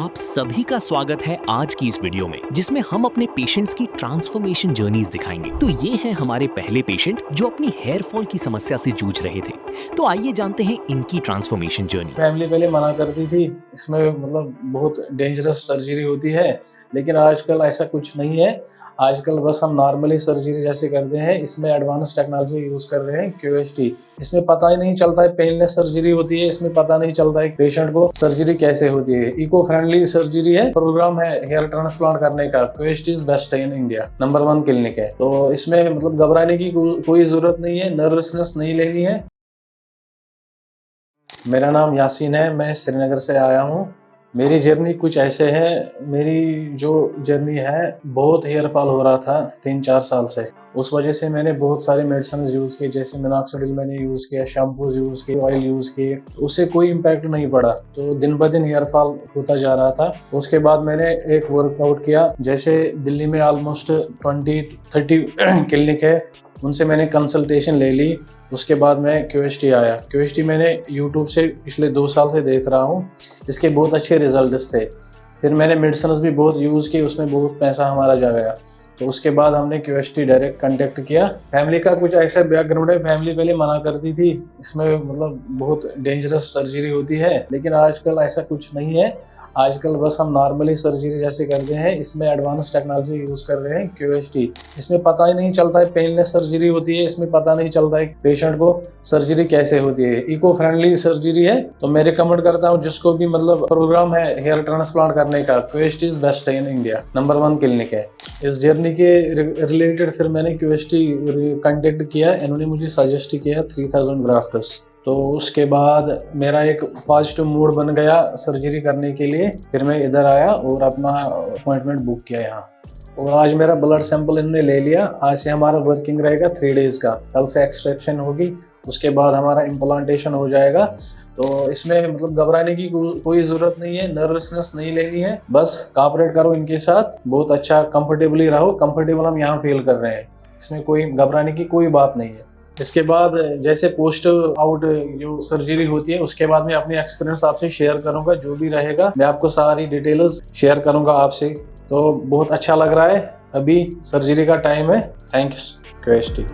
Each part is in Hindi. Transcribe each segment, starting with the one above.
आप सभी का स्वागत है आज की इस वीडियो में, जिसमें हम अपने पेशेंट्स की ट्रांसफॉर्मेशन जर्नीज दिखाएंगे। तो ये हैं हमारे पहले पेशेंट जो अपनी हेयर फॉल की समस्या से जूझ रहे थे। तो आइए जानते हैं इनकी ट्रांसफॉर्मेशन जर्नी। फैमिली पहले मना करती थी, इसमें मतलब बहुत डेंजरस सर्जरी होती है, लेकिन आजकल ऐसा कुछ नहीं है। आजकल बस हम नॉर्मली सर्जरी जैसे करते हैं, इसमें एडवांस टेक्नोलॉजी यूज कर रहे हैं QST। इसमें पता ही नहीं चलता है पेनलेस सर्जरी होती है, इसमें पता नहीं चलता है पेशेंट को सर्जरी कैसे होती है। इको फ्रेंडली सर्जरी है, प्रोग्राम है हेयर ट्रांसप्लांट करने का। QST is best in India, number 1 clinic है। तो इसमें मतलब घबराने की कोई जरूरत नहीं है, नर्वसनेस नहीं लेनी है। मेरा नाम यासीन है, मैं श्रीनगर से आया हूँ। मेरी जर्नी कुछ ऐसे है। मेरी जो जर्नी है, बहुत हेयर फॉल हो रहा था 3-4 साल से। उस वजह से मैंने बहुत सारे मेडिसिन यूज़ किए, जैसे मिनॉक्सिडिल मैंने यूज़ किया, शैम्पूज यूज़ किए, ऑयल यूज़ किए, उससे कोई इम्पैक्ट नहीं पड़ा। तो दिन ब दिन हेयर फॉल होता जा रहा था। उसके बाद मैंने एक वर्कआउट किया, जैसे दिल्ली में ऑलमोस्ट 20-30 क्लिनिक है, उनसे मैंने कंसल्टेशन ले ली। उसके बाद मैं QST आया। QST मैंने YouTube से पिछले 2 साल से देख रहा हूँ, इसके बहुत अच्छे रिजल्ट्स थे। फिर मैंने मेडिसिन भी बहुत यूज़ की, उसमें बहुत पैसा हमारा जा गया। तो उसके बाद हमने QST डायरेक्ट कांटेक्ट किया। फैमिली का कुछ ऐसा बैकग्राउंड है, फैमिली पहले मना करती थी, इसमें मतलब बहुत डेंजरस सर्जरी होती है, लेकिन आजकल ऐसा कुछ नहीं है। आजकल बस हम नॉर्मली सर्जरी जैसे करते हैं, इसमें एडवांस टेक्नोलॉजी यूज कर रहे हैं QST। इसमें पता ही नहीं चलता है पेनलेस सर्जरी होती है, इसमें पता नहीं चलता है पेशेंट को सर्जरी कैसे होती है। इको फ्रेंडली सर्जरी है। तो मैं रिकमेंड करता हूँ जिसको भी मतलब प्रोग्राम है हेयर ट्रांसप्लांट करने का, QST is best in India, number 1 clinic है। इस जर्नी के रिलेटेड फिर मैंने QST कांटेक्ट किया, इन्होंने मुझे सजेस्ट किया 3000 ग्राफ्ट्स। तो उसके बाद मेरा एक पॉजिटिव मूड बन गया सर्जरी करने के लिए। फिर मैं इधर आया और अपना अपॉइंटमेंट बुक किया यहाँ। और आज मेरा ब्लड सैंपल इन्होंने ले लिया। आज से हमारा वर्किंग रहेगा 3 डेज का। कल से एक्सट्रैक्शन होगी, उसके बाद हमारा इम्प्लांटेशन हो जाएगा। तो इसमें मतलब घबराने की कोई ज़रूरत नहीं है, नर्वसनेस नहीं लेनी है। बस कोऑपरेट करो इनके साथ, बहुत अच्छा कंफर्टेबली रहो। कंफर्टेबल हम यहाँ फील कर रहे हैं, इसमें कोई घबराने की कोई बात नहीं है। इसके बाद जैसे पोस्ट आउट जो सर्जरी होती है, उसके बाद मैं अपनी एक्सपीरियंस आपसे शेयर करूंगा। जो भी रहेगा मैं आपको सारी डिटेल्स शेयर करूंगा आपसे। तो बहुत अच्छा लग रहा है, अभी सर्जरी का टाइम है। Thanks QST।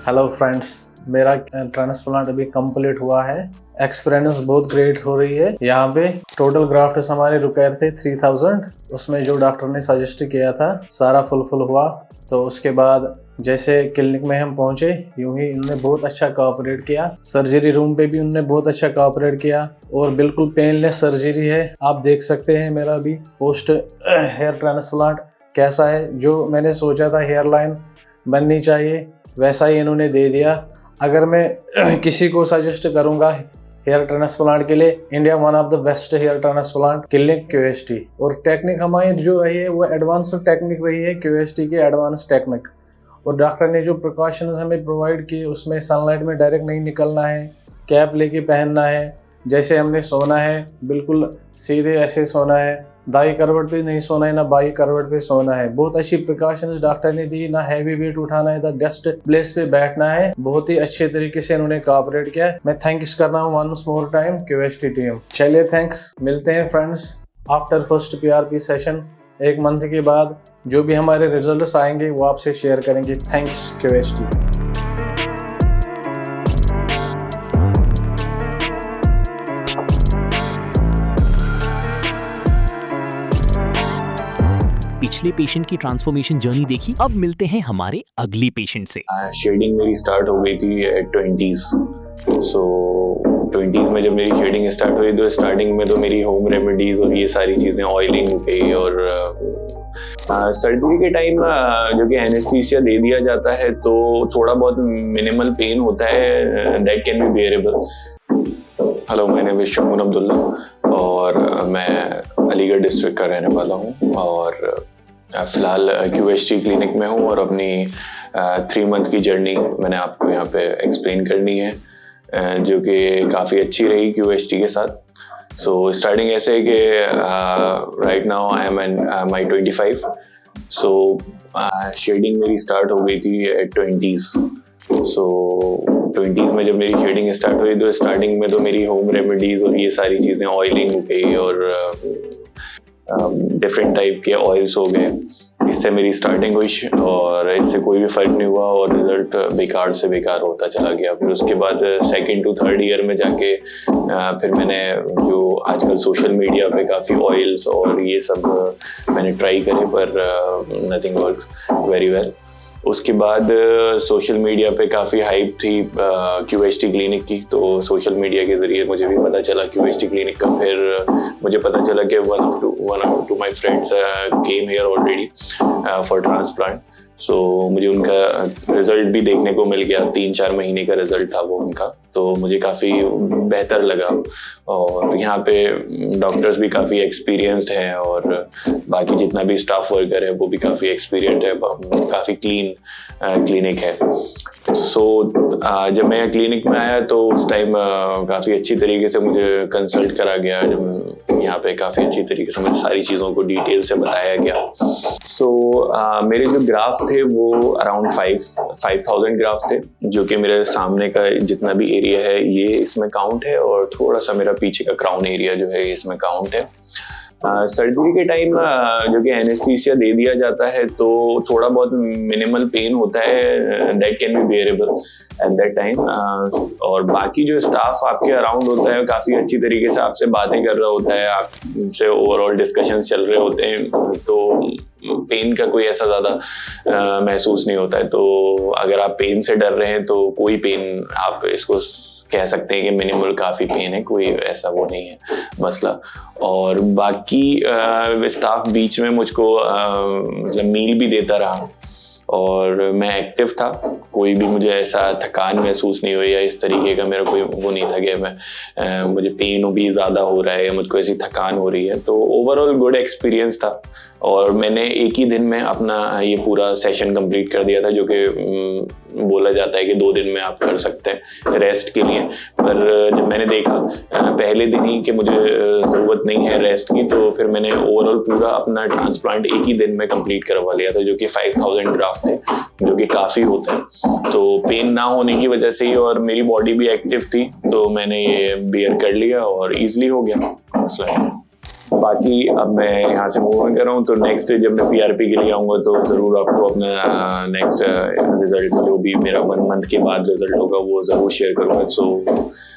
हेलो फ्रेंड्स, मेरा ट्रांसप्लांट अभी कंप्लीट हुआ है। एक्सपीरियंस बहुत ग्रेट हो रही है। यहाँ पे टोटल ग्राफ्ट्स हमारे रिक्वायर थे 3000, उसमें जो डॉक्टर ने सजेस्ट किया था सारा फुलफिल हुआ। तो उसके बाद जैसे क्लिनिक में हम पहुंचे, यूं ही इन्होंने बहुत अच्छा कोऑपरेट किया। सर्जरी रूम पे भी उन्होंने बहुत अच्छा कोऑपरेट किया और बिल्कुल पेनलेस सर्जरी है। आप देख सकते हैं मेरा भी पोस्ट हेयर ट्रांसप्लांट कैसा है। जो मैंने सोचा था हेयर लाइन बननी चाहिए, वैसा ही इन्होंने दे दिया। अगर मैं किसी को सजेस्ट करूंगा हेयर ट्रांसप्लांट के लिए, India one of the best hair transplant clinic QST। और टेक्निक हमारी जो रही है वो एडवांस टेक्निक रही है, QST की एडवांस टेक्निक। और डॉक्टर ने जो प्रिकॉशंस हमें प्रोवाइड किए, उसमें सनलाइट में डायरेक्ट नहीं निकलना है, कैप लेके पहनना है, जैसे हमने सोना है बिल्कुल सीधे ऐसे सोना है, दाई करवट पे नहीं सोना है, ना बाई करवट पे सोना है। बहुत अच्छी प्रिकॉशंस डॉक्टर ने दी, ना हैवी वेट उठाना है, ना डस्ट प्लेस पे बैठना है। बहुत ही अच्छे तरीके से इन्होंने कोऑपरेट किया। मैं थैंक्स कर रहा हूँ once more time QST team. चलिए थैंक्स, मिलते हैं friends after first PRP session. 1 month के बाद जो भी हमारे रिजल्ट्स आएंगे वो आपसे शेयर करेंगे। Thanks QST। पिछले पेशेंट की ट्रांसफॉर्मेशन जर्नी देखी, अब मिलते हैं हमारे अगली पेशेंट से। शेडिंग मेरी स्टार्ट हो गई थी एट 20s। सो 20s में जब मेरी शेडिंग स्टार्ट हुई तो स्टार्टिंग में तो मेरी होम रेमेडीज और ये सारी चीज़ें ऑयलिंग पे और सर्जरी के टाइम जो कि एनेस्थीसिया दे दिया जाता है तो थोड़ा बहुत मिनिमल पेन होता है, that can be bearable. Hello, my name is Shamoon Abdullah और मैं अलीगढ़ डिस्ट्रिक्ट का रहने वाला हूँ और फ़िलहाल QHT क्लिनिक में हूँ और अपनी 3 मंथ की जर्नी मैंने आपको यहाँ पे एक्सप्लेन करनी है, जो कि काफ़ी अच्छी रही QHT के साथ। सो स्टार्टिंग ऐसे है कि right now I am in my 25। So shedding मेरी स्टार्ट हो गई थी एट 20s। सो 20s में जब मेरी शेडिंग स्टार्ट हुई तो स्टार्टिंग में तो मेरी होम रेमेडीज और ये सारी चीज़ें ऑयलिंग पे और डिफरेंट टाइप के ऑयल्स हो गए, इससे मेरी स्टार्टिंग हुई और इससे कोई भी फ़र्क नहीं हुआ और रिज़ल्ट बेकार से बेकार होता चला गया। फिर उसके बाद 2nd to 3rd ईयर में जाके फिर मैंने जो आजकल सोशल मीडिया पे काफ़ी ऑयल्स और ये सब मैंने ट्राई करे पर नथिंग वर्क्स वेरी वेल। उसके बाद सोशल मीडिया पे काफ़ी हाइप थी QHT क्लिनिक की, तो सोशल मीडिया के ज़रिए मुझे भी पता चला QHT क्लिनिक का। फिर मुझे पता चला कि one or two my friends came here already for transplant। सो मुझे उनका रिज़ल्ट भी देखने को मिल गया, 3-4 महीने का रिज़ल्ट था वो उनका, तो मुझे काफ़ी बेहतर लगा। और यहाँ पे डॉक्टर्स भी काफ़ी एक्सपीरियंस्ड हैं और बाकी जितना भी स्टाफ वर्कर है वो भी काफ़ी एक्सपीरियंस्ड है, काफ़ी क्लीन क्लिनिक है। सो जब मैं क्लिनिक में आया तो उस टाइम काफ़ी अच्छी तरीके से मुझे कंसल्ट करा गया, जब यहाँ पे काफ़ी अच्छी तरीके से मुझे सारी चीज़ों को डिटेल से बताया गया। सो मेरे जो ग्राफ थे वो अराउंड 5,000 ग्राफ थे, जो कि मेरे सामने का जितना भी एरिया है ये इसमें काउंट है और थोड़ा सा मेरा पीछे का क्राउन एरिया जो है इसमें काउंट है। सर्जरी के टाइम जो कि एनेस्थीसिया दे दिया जाता है तो थोड़ा बहुत मिनिमल पेन होता है, that can be bearable at that time. और बाकी जो स्टाफ आपके अराउंड होता है काफ़ी अच्छी तरीके से आपसे बातें कर रहा होता है, आपसे ओवरऑल डिस्कशंस चल रहे होते हैं, तो पेन का कोई ऐसा ज़्यादा महसूस नहीं होता है। तो अगर आप पेन से डर रहे हैं तो कोई पेन, आप इसको कह सकते हैं कि मिनिमल काफ़ी पेन है, कोई ऐसा वो नहीं है मसला। और बाकी स्टाफ बीच में मुझको मतलब मील भी देता रहा और मैं एक्टिव था, कोई भी मुझे ऐसा थकान महसूस नहीं हुई या इस तरीके का मेरा कोई वो नहीं था कि मुझे पेन भी ज़्यादा हो रहा है या मुझको ऐसी थकान हो रही है। तो ओवरऑल गुड एक्सपीरियंस था और मैंने एक ही दिन में अपना ये पूरा सेशन कंप्लीट कर दिया था, जो कि बोला जाता है कि 2 दिन में आप कर सकते हैं रेस्ट के लिए। पर जब मैंने देखा पहले दिन ही कि मुझे ज़रूरत नहीं है रेस्ट की, तो फिर मैंने ओवरऑल पूरा अपना ट्रांसप्लांट एक ही दिन में कंप्लीट करवा लिया था, जो कि 5,000 ग्राफ्ट थे, जो कि काफ़ी होते हैं। तो पेन ना होने की वजह से ही और मेरी बॉडी भी एक्टिव थी तो मैंने ये बियर कर लिया और ईजिली हो गया मसला। बाकी अब मैं यहाँ से मूव कर रहा हूँ, तो नेक्स्ट जब मैं PRP के लिए आऊँगा तो ज़रूर आपको अपना नेक्स्ट रिजल्ट जो भी मेरा 1 मंथ के बाद रिजल्ट होगा वो ज़रूर शेयर करूँगा। सो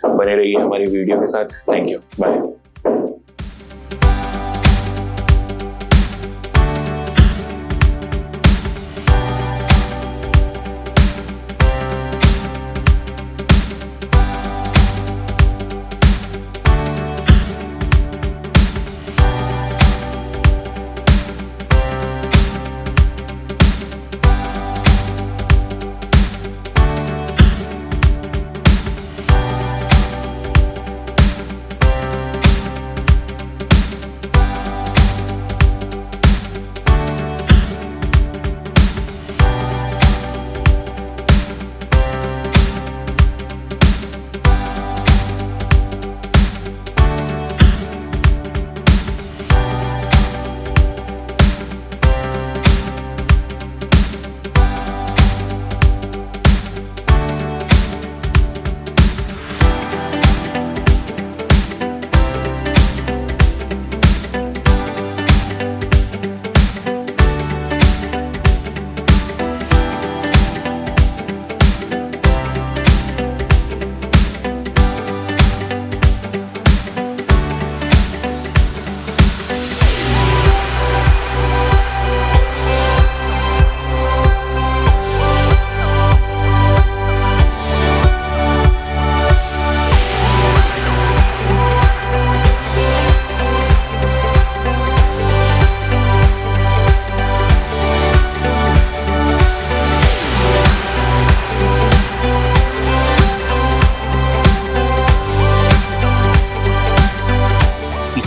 बने रहिए हमारी वीडियो के साथ। Thank you, bye.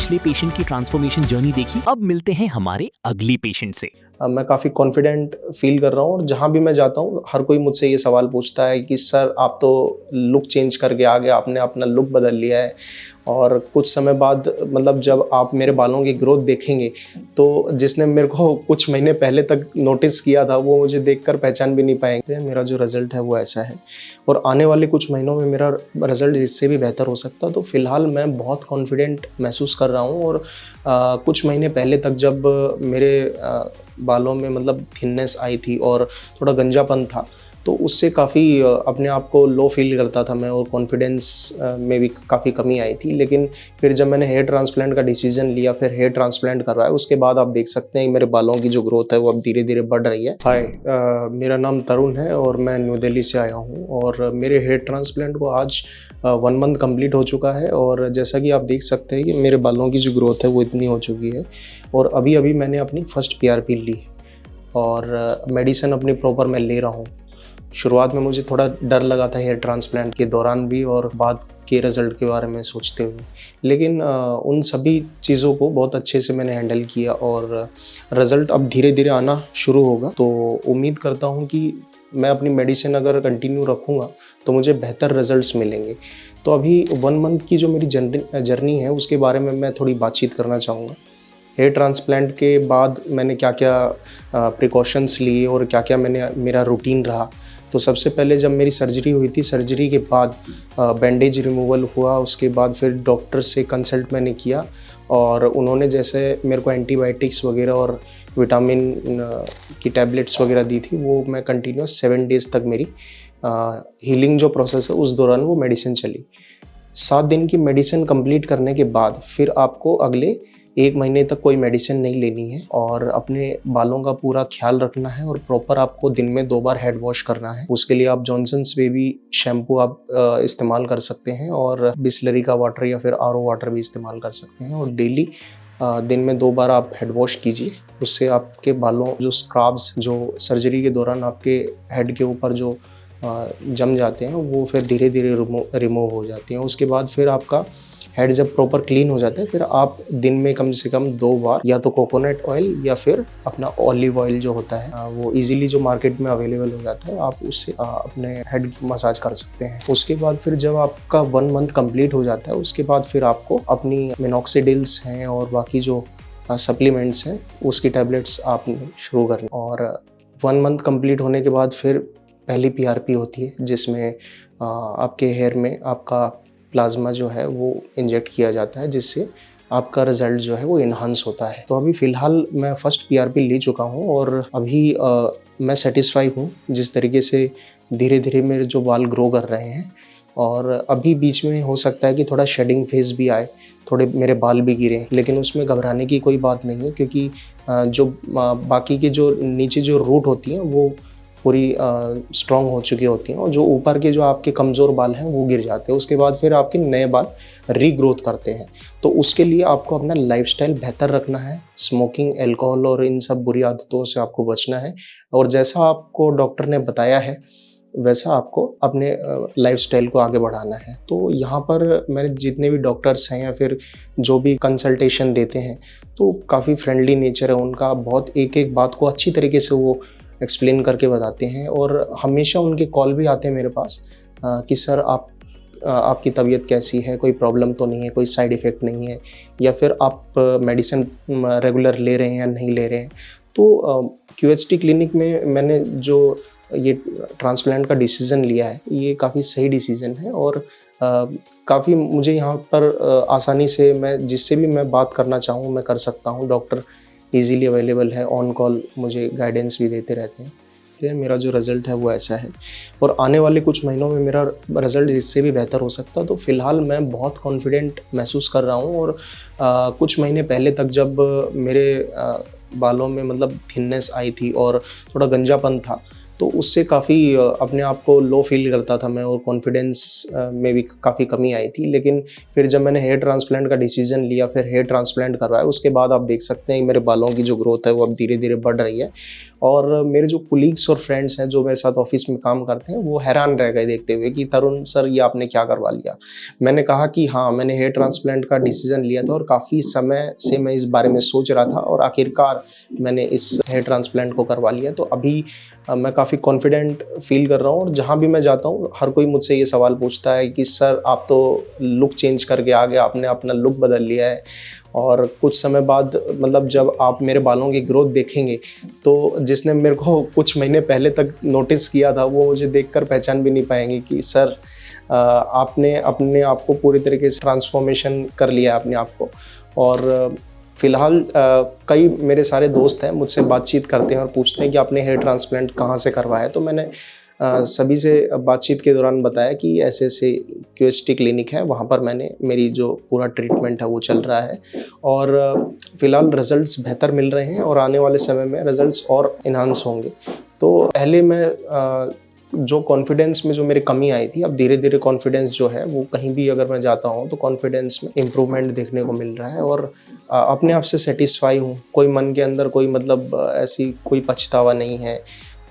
पिछले पेशेंट की ट्रांसफॉर्मेशन जर्नी देखी, अब मिलते हैं हमारे अगली पेशेंट से। मैं काफ़ी कॉन्फिडेंट फील कर रहा हूँ और जहाँ भी मैं जाता हूँ हर कोई मुझसे ये सवाल पूछता है कि सर आप तो लुक चेंज करके आ गए, आपने अपना लुक बदल लिया है। और कुछ समय बाद मतलब जब आप मेरे बालों की ग्रोथ देखेंगे तो जिसने मेरे को कुछ महीने पहले तक नोटिस किया था वो मुझे देखकर पहचान भी नहीं पाएंगे। मेरा जो रिज़ल्ट है वो ऐसा है और आने वाले कुछ महीनों में मेरा रिज़ल्ट इससे भी बेहतर हो सकता। तो फ़िलहाल मैं बहुत कॉन्फिडेंट महसूस कर रहा हूँ और कुछ महीने पहले तक जब मेरे बालों में मतलब थिननेस आई थी और थोड़ा गंजापन था तो उससे काफ़ी अपने आप को लो फील करता था मैं और कॉन्फिडेंस में भी काफ़ी कमी आई थी। लेकिन फिर जब मैंने हेयर ट्रांसप्लांट का डिसीजन लिया, फिर हेयर ट्रांसप्लांट करवाया, उसके बाद आप देख सकते हैं मेरे बालों की जो ग्रोथ है वो अब धीरे धीरे बढ़ रही है। हाय, मेरा नाम तरुण है और मैं न्यू दिल्ली से आया हूँ और मेरे हेयर ट्रांसप्लांट को आज 1 मंथ कंप्लीट हो चुका है और जैसा कि आप देख सकते हैं कि मेरे बालों की जो ग्रोथ है वो इतनी हो चुकी है और अभी अभी मैंने अपनी फर्स्ट PRP ली और मेडिसिन अपनी प्रॉपर मैं ले रहा हूँ। शुरुआत में मुझे थोड़ा डर लगा था हेयर ट्रांसप्लांट के दौरान भी और बाद के रिज़ल्ट के बारे में सोचते हुए, लेकिन उन सभी चीज़ों को बहुत अच्छे से मैंने हैंडल किया और रिज़ल्ट अब धीरे धीरे आना शुरू होगा। तो उम्मीद करता हूँ कि मैं अपनी मेडिसिन अगर कंटिन्यू रखूँगा तो मुझे बेहतर रिज़ल्ट्स मिलेंगे। तो अभी 1 मंथ की जो मेरी जर्नी है उसके बारे में मैं थोड़ी बातचीत करना चाहूँगा। हेयर ट्रांसप्लांट के बाद मैंने क्या क्या प्रिकॉशंस लिए और क्या क्या मेरा रूटीन रहा। तो सबसे पहले जब मेरी सर्जरी हुई थी, सर्जरी के बाद बैंडेज रिमूवल हुआ, उसके बाद फिर डॉक्टर से कंसल्ट मैंने किया और उन्होंने जैसे मेरे को एंटीबायोटिक्स वगैरह और विटामिन की टैबलेट्स वगैरह दी थी वो मैं कंटिन्यूस 7 डेज़ तक मेरी हीलिंग जो प्रोसेस है उस दौरान वो मेडिसिन चली। 7 दिन की मेडिसिन कंप्लीट करने के बाद फिर आपको अगले 1 महीने तक कोई मेडिसिन नहीं लेनी है और अपने बालों का पूरा ख्याल रखना है और प्रॉपर आपको दिन में 2 बार हेड वॉश करना है। उसके लिए आप जॉनसन्स बेबी शैम्पू आप इस्तेमाल कर सकते हैं और बिसलरी का वाटर या फिर RO वाटर भी इस्तेमाल कर सकते हैं और डेली दिन में 2 बार आप हेड वॉश कीजिए। उससे आपके बालों जो स्क्रैप्स जो सर्जरी के दौरान आपके हेड के ऊपर जो जम जाते हैं वो फिर धीरे धीरे रिमूव हो जाते हैं। उसके बाद फिर आपका हेड जब प्रॉपर क्लीन हो जाता है फिर आप दिन में कम से कम 2 बार या तो कोकोनट ऑयल या फिर अपना ऑलिव ऑयल जो होता है वो इजीली जो मार्केट में अवेलेबल हो जाता है आप उससे अपने हेड मसाज कर सकते हैं। उसके बाद फिर जब आपका 1 मंथ कंप्लीट हो जाता है उसके बाद फिर आपको अपनी मिनॉक्सिडिल्स हैं और बाकी जो सप्लीमेंट्स हैं उसकी टैबलेट्स आपने शुरू करनी और 1 मंथ कंप्लीट होने के बाद फिर पहली PRP होती है जिसमें आपके हेयर में आपका प्लाज्मा जो है वो इंजेक्ट किया जाता है जिससे आपका रिज़ल्ट जो है वो इन्हांस होता है। तो अभी फ़िलहाल मैं फर्स्ट PRP ले चुका हूँ और अभी मैं सेटिस्फाई हूँ जिस तरीके से धीरे धीरे मेरे जो बाल ग्रो कर रहे हैं और अभी बीच में हो सकता है कि थोड़ा शेडिंग फेज़ भी आए, थोड़े मेरे बाल भी गिरे, लेकिन उसमें घबराने की कोई बात नहीं है क्योंकि जो बाकी के जो नीचे जो रूट होती हैं वो पूरी स्ट्रॉन्ग हो चुकी होती हैं और जो ऊपर के जो आपके कमज़ोर बाल हैं वो गिर जाते हैं। उसके बाद फिर आपके नए बाल रीग्रोथ करते हैं। तो उसके लिए आपको अपना लाइफस्टाइल बेहतर रखना है, स्मोकिंग, अल्कोहल और इन सब बुरी आदतों से आपको बचना है और जैसा आपको डॉक्टर ने बताया है वैसा आपको अपने लाइफस्टाइल को आगे बढ़ाना है। तो यहाँ पर मेरे जितने भी डॉक्टर्स हैं या फिर जो भी कंसल्टेशन देते हैं तो काफ़ी फ्रेंडली नेचर है उनका, बहुत एक एक बात को अच्छी तरीके से वो एक्सप्लेन करके बताते हैं और हमेशा उनके कॉल भी आते हैं मेरे पास कि सर आपकी तबीयत कैसी है, कोई प्रॉब्लम तो नहीं है, कोई साइड इफ़ेक्ट नहीं है या फिर आप मेडिसिन रेगुलर ले रहे हैं या नहीं ले रहे हैं। तो QHT क्लिनिक में मैंने जो ये ट्रांसप्लांट का डिसीज़न लिया है ये काफ़ी सही डिसीज़न है और काफ़ी मुझे यहाँ पर आसानी से मैं जिससे भी मैं बात करना चाहूँ मैं कर सकता हूँ। डॉक्टर ईज़िली अवेलेबल है, ऑन कॉल मुझे गाइडेंस भी देते रहते हैं। तो मेरा जो रिज़ल्ट है वो ऐसा है और आने वाले कुछ महीनों में मेरा रिज़ल्ट इससे भी बेहतर हो सकता। तो फ़िलहाल मैं बहुत कॉन्फिडेंट महसूस कर रहा हूँ और कुछ महीने पहले तक जब मेरे बालों में मतलब थिननेस आई थी और थोड़ा गंजापन था तो उससे काफ़ी अपने आप को लो फील करता था मैं और कॉन्फिडेंस में भी काफ़ी कमी आई थी। लेकिन फिर जब मैंने हेयर ट्रांसप्लांट का डिसीजन लिया, फिर हेयर ट्रांसप्लांट करवाया, उसके बाद आप देख सकते हैं मेरे बालों की जो ग्रोथ है वो अब धीरे धीरे बढ़ रही है। और मेरे जो कुलीग्स और फ्रेंड्स हैं जो मेरे साथ ऑफिस में काम करते हैं वो हैरान रह गए देखते हुए कि तरुण सर ये आपने क्या करवा लिया। मैंने कहा कि हाँ, मैंने हेयर ट्रांसप्लांट का डिसीजन लिया था और काफ़ी समय से मैं इस बारे में सोच रहा था और आखिरकार मैंने इस हेयर ट्रांसप्लांट को करवा लिया। तो अभी मैं काफ़ी कॉन्फिडेंट फील कर रहा हूँ और जहाँ भी मैं जाता हूँ हर कोई मुझसे ये सवाल पूछता है कि सर आप तो लुक चेंज करके आ गए, आपने अपना लुक बदल लिया है। और कुछ समय बाद मतलब जब आप मेरे बालों की ग्रोथ देखेंगे तो जिसने मेरे को कुछ महीने पहले तक नोटिस किया था वो मुझे देखकर पहचान भी नहीं पाएंगे कि सर आपने अपने आप को पूरी तरीके से ट्रांसफॉर्मेशन कर लिया है अपने आप को। और फ़िलहाल कई मेरे सारे दोस्त हैं मुझसे बातचीत करते हैं और पूछते हैं कि आपने हेयर ट्रांसप्लांट कहाँ से करवाया है। तो मैंने सभी से बातचीत के दौरान बताया कि ऐसे ऐसे QST क्लिनिक है, वहाँ पर मैंने मेरी जो पूरा ट्रीटमेंट है वो चल रहा है और फ़िलहाल रिज़ल्ट्स बेहतर मिल रहे हैं और आने वाले समय में रिज़ल्ट्स और इन्हांस होंगे। तो पहले मैं जो कॉन्फिडेंस में जो मेरी कमी आई थी, अब धीरे धीरे कॉन्फिडेंस जो है वो कहीं भी अगर मैं जाता हूँ तो कॉन्फिडेंस में इम्प्रूवमेंट देखने को मिल रहा है और अपने आप से सेटिस्फाई हूँ। कोई मन के अंदर कोई मतलब ऐसी कोई पछतावा नहीं है।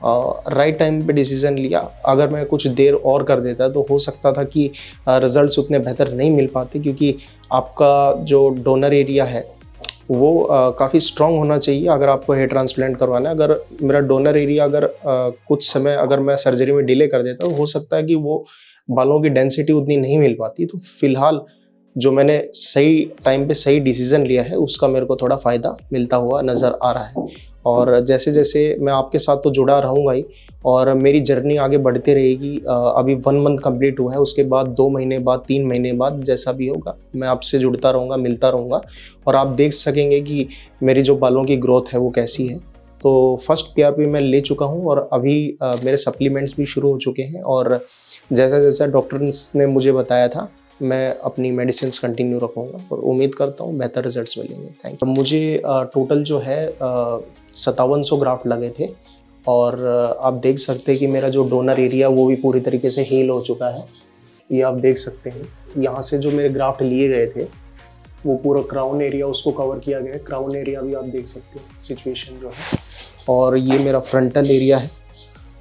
राइट टाइम पे डिसीज़न लिया। अगर मैं कुछ देर और कर देता तो हो सकता था कि रिज़ल्ट्स उतने बेहतर नहीं मिल पाते, क्योंकि आपका जो डोनर एरिया है वो काफ़ी स्ट्रॉन्ग होना चाहिए अगर आपको हेयर ट्रांसप्लांट करवाना है। अगर मेरा डोनर एरिया अगर कुछ समय अगर मैं सर्जरी में डिले कर देता तो हो सकता है कि वो बालों की डेंसिटी उतनी नहीं मिल पाती। तो फिलहाल जो मैंने सही टाइम पे सही डिसीज़न लिया है उसका मेरे को थोड़ा फ़ायदा मिलता हुआ नज़र आ रहा है। और जैसे जैसे मैं आपके साथ तो जुड़ा रहूँगा ही और मेरी जर्नी आगे बढ़ती रहेगी। अभी 1 मंथ कंप्लीट हुआ है, उसके बाद 2 महीने बाद 3 महीने बाद जैसा भी होगा मैं आपसे जुड़ता रहूँगा, मिलता रहूँगा और आप देख सकेंगे कि मेरी जो बालों की ग्रोथ है वो कैसी है। तो फर्स्ट PRP मैं ले चुका हूँ और अभी मेरे सप्लीमेंट्स भी शुरू हो चुके हैं और जैसा जैसा डॉक्टर्स ने मुझे बताया था मैं अपनी मेडिसिन कंटिन्यू रखूँगा और उम्मीद करता हूँ बेहतर रिजल्ट्स मिलेंगे। Thank you. मुझे टोटल जो है 5700 ग्राफ्ट लगे थे और आप देख सकते हैं कि मेरा जो डोनर एरिया वो भी पूरी तरीके से हील हो चुका है। ये आप देख सकते हैं, यहाँ से जो मेरे ग्राफ्ट लिए गए थे वो पूरा क्राउन एरिया उसको कवर किया गया है। क्राउन एरिया भी आप देख सकते हैं सिचुएशन जो है। और ये मेरा फ्रंटल एरिया है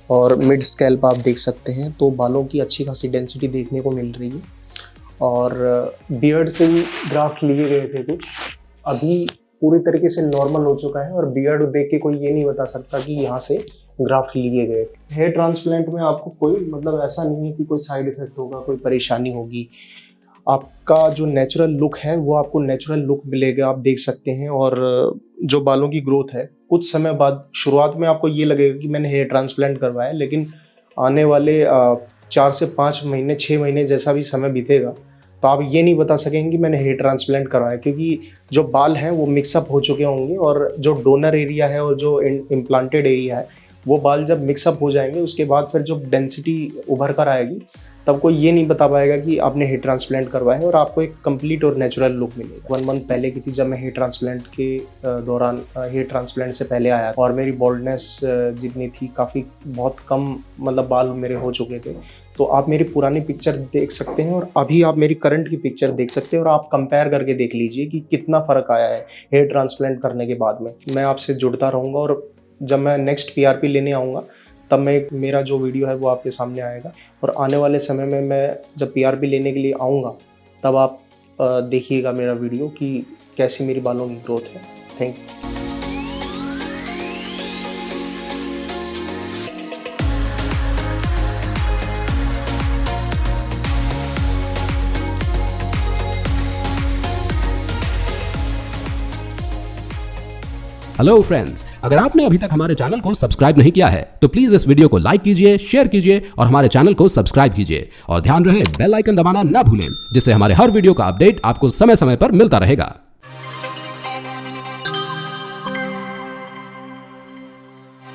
और मिड स्कैल्प आप देख सकते हैं। तो बालों की अच्छी खासी डेंसिटी देखने को मिल रही है और बियर्ड से भी ग्राफ्ट लिए गए थे कुछ, अभी पूरी तरीके से नॉर्मल हो चुका है और बियर्ड देख के कोई ये नहीं बता सकता कि यहाँ से ग्राफ्ट लिए गए। हेयर ट्रांसप्लांट में आपको कोई मतलब ऐसा नहीं है कि कोई साइड इफेक्ट होगा, कोई परेशानी होगी। आपका जो नेचुरल लुक है वो आपको नेचुरल लुक मिलेगा, आप देख सकते हैं। और जो बालों की ग्रोथ है कुछ समय बाद शुरुआत में आपको ये लगेगा कि मैंने हेयर ट्रांसप्लांट करवाया, लेकिन आने वाले 4 से 5 महीने 6 महीने जैसा भी समय बीतेगा तो आप ये नहीं बता सकेंगे कि मैंने हेयर ट्रांसप्लांट करवाया, क्योंकि जो बाल हैं वो मिक्सअप हो चुके होंगे और जो डोनर एरिया है और जो इम्प्लांटेड एरिया है वो बाल जब मिक्सअप हो जाएंगे उसके बाद फिर जो डेंसिटी उभर कर आएगी तब कोई ये नहीं बता पाएगा कि आपने हेयर ट्रांसप्लांट करवाया है और आपको एक कंप्लीट और नेचुरल लुक मिलेगा। 1 मंथ पहले की थी जब मैं हेयर ट्रांसप्लांट के दौरान हेयर ट्रांसप्लांट से पहले आया और मेरी बॉल्डनेस जितनी थी काफ़ी बहुत कम मतलब बाल मेरे हो चुके थे। तो आप मेरी पुरानी पिक्चर देख सकते हैं और अभी आप मेरी करंट की पिक्चर देख सकते हैं और आप कंपेयर करके देख लीजिए कि कितना फ़र्क आया है हेयर ट्रांसप्लांट करने के बाद में। मैं आपसे जुड़ता रहूँगा और जब मैं नेक्स्ट PRP लेने आऊँगा तब मेरा जो वीडियो है वो आपके सामने आएगा और आने वाले समय में मैं जब PRP लेने के लिए आऊँगा तब आप देखिएगा मेरा वीडियो कि कैसी मेरी बालों की ग्रोथ है। Thank you. हेलो फ्रेंड्स, अगर आपने अभी तक हमारे चैनल को सब्सक्राइब नहीं किया है तो प्लीज इस वीडियो को लाइक कीजिए, शेयर कीजिए और हमारे चैनल को सब्सक्राइब कीजिए और ध्यान रहे बेल आइकन दबाना ना भूलें, जिससे हमारे हर वीडियो का अपडेट आपको समय समय पर मिलता रहेगा।